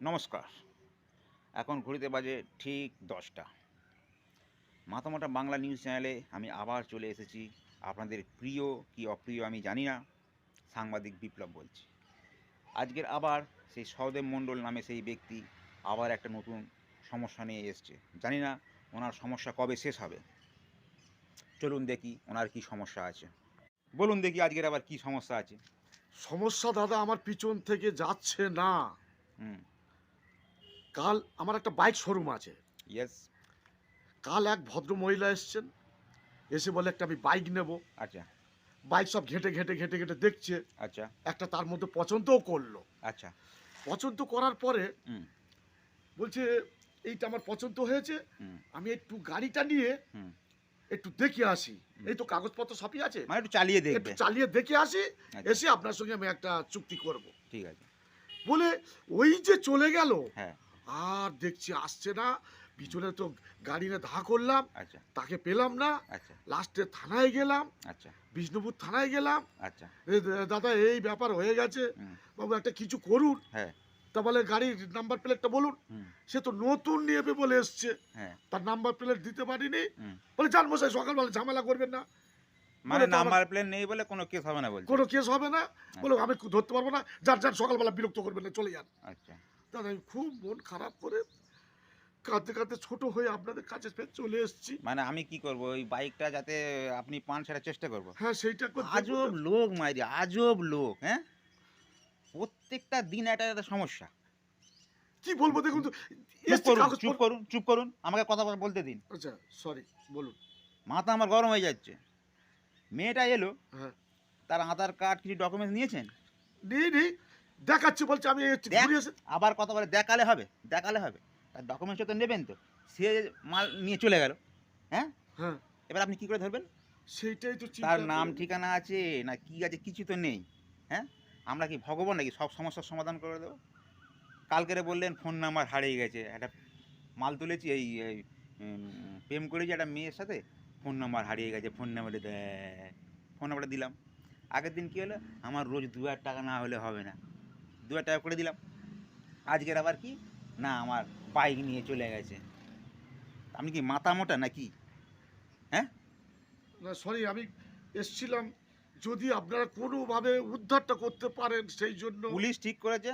নমস্কার। এখন ঘড়িতে বাজে ঠিক 10টা। মাথামোটা বাংলা নিউজ চ্যানেলে আমি আবার চলে এসেছি। আপনাদের প্রিয় কি অপ্রিয় আমি জানি না, সাংবাদিক বিপ্লব বলছি। আজকের আবার সেই সহদেব মণ্ডল নামে সেই ব্যক্তি আবার একটা নতুন সমস্যা নিয়ে এসছে। জানি না ওনার সমস্যা কবে শেষ হবে। চলুন দেখি ওনার কি সমস্যা আছে। বলুন দেখি আজকের আবার কি সমস্যা আছে। সমস্যা দাদা আমার পিছন থেকে যাচ্ছে না। হুম। কাল আমার একটা বাইক শোরুম আছে। ইয়েস। কাল এক ভদ্র মহিলা এসছেন, এসে বলে একটা আমি বাইক নেব। আচ্ছা বাইক সব ঘেঁটে ঘেঁটে ঘেঁটে ঘেঁটে দেখছে, আচ্ছা একটা তার মধ্যে পছন্দও করলো। আচ্ছা। পছন্দ করার পরে হুম বলছে এইটা আমার পছন্দ হয়েছে, হুম আমি একটু গাড়িটা নিয়ে হুম। একটু দেখে আসি। এই তো কাগজপত্র সবই আছে, মানে একটু চালিয়ে একটু দেখবে। চালিয়ে দেখে আসি, আচ্ছা এসে আপনার সঙ্গে আমি একটা চুক্তি করব ঠিক আছে। বলে ওই যে চলে গেল। হ্যাঁ। আর দেখছি আসছে না, পিছনে তো গাড়ি নিয়ে ধাঁ করলাম, আচ্ছা তাকে পেলাম না। আচ্ছা লাস্টে থানায় গেলাম, আচ্ছা বিষ্ণুপুর থানায় গেলাম। আচ্ছা। দাদা এই ব্যাপার হয়ে গেছে, হুম। বাবু একটা কিছু করুন। হ্যাঁ। তা বলে গাড়ির নাম্বার প্লেটটা বলুন। হুম। সে তো নতুন নেবে বলে এসছে, হ্যাঁ। তার নাম্বার প্লেট দিতে পারিনি। হুম। বলে যান মশাই, সকালবেলা ঝামেলা করবেন না। মানে বলে তো আমার নাম্বার প্লেট নেই বলে কোনো কেস হবে না বলছে। কোনো কেস হবে না। বলে আচ্ছা আমি ধরতে পারবো না, যান যান, সকালবেলা বিরক্ত করবেন না, চলে যান। আচ্ছা। দাদা আমি খুব মন খারাপ করে কাঁদতে কাঁদতে ছোট হয়ে আপনাদের কাছে ফের চলে এসেছি। মানে আমি কি করব, ওই বাইকটা যাতে আপনি পান সেটা চেষ্টা করব। হ্যাঁ, সেইটা একবার দেখুন আজব না। লোক মাইরি, আজব লোক। হ্যাঁ, প্রত্যেকটা দিন একটা একটা সমস্যা। কি বলবো দেখুন তো, চুপ এসছি করুন চুপ কাগজপত্র। করুন চুপ করুন, আমাকে কথা বলতে দিন। আচ্ছা, সরি, বলুন। মাথা আমার গরম হয়ে যাচ্ছে। মেয়েটা এলো, হ্যাঁ, তার আধার কার্ড কিছু ডকুমেন্টস নিয়েছেন? নেই, দেখাচ্ছি বলছে আমি দেখ, ঘুরে এসে। আবার কথা বলে দেখালে হবে, দেখালে হবে। তার ডকুমেন্টসটা তো নেবেন তো। সে মাল নিয়ে চলে গেল। হ্যাঁ? হ্যাঁ, এবার আপনি কি করে ধরবেন? সেইটাই তো তার চিন্তা নাম করে। ঠিকানা আছে না কি আছে, কিছু তো নেই। হ্যাঁ? আমরা কি ভগবান নাকি সব সমস্যার সমাধান করে দেবো? কালকেরে বললেন ফোন নাম্বার হারিয়ে গেছে। একটা মাল তুলেছি, এই প্রেম করেছি একটা মেয়ের সাথে, ফোন নাম্বার হারিয়ে গেছে, ফোন নাম্বারটা দেয়। ফোন নাম্বারটা দিলাম। আগের দিন কি হলো? আমার রোজ ২,০০০ টাকা না হলে হবে না। ২,০০০ টাকা করে দিলাম। আজকের আবার কি? না আমার বাইক নিয়ে চলে গেছে। আপনি কি মাথা মোটা নাকি? হ্যাঁ? না সরি, আমি এসছিলাম যদি আপনারা কোনোভাবে উদ্ধারটা করতে পারেন সেই জন্য। পুলিশ ঠিক করেছে,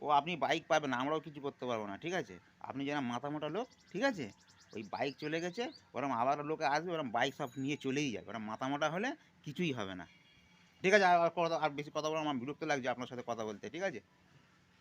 ও আপনি বাইক পাবেন না, আমরাও কিছু করতে পারবো না, ঠিক আছে? আপনি যেরকম মাথা মোটা লোক, ঠিক আছে? ওই বাইক চলে গেছে, ওরকম আবার লোকে আসবে, ওরকম বাইক সব নিয়ে চলেই যাবে। ওরকম মাথা মোটা হলে কিছুই হবে না। ঠিক আছে? আর বেশি কথা বলবো না, আমার বিরক্ত লাগছে আপনার সাথে কথা বলতে, ঠিক আছে?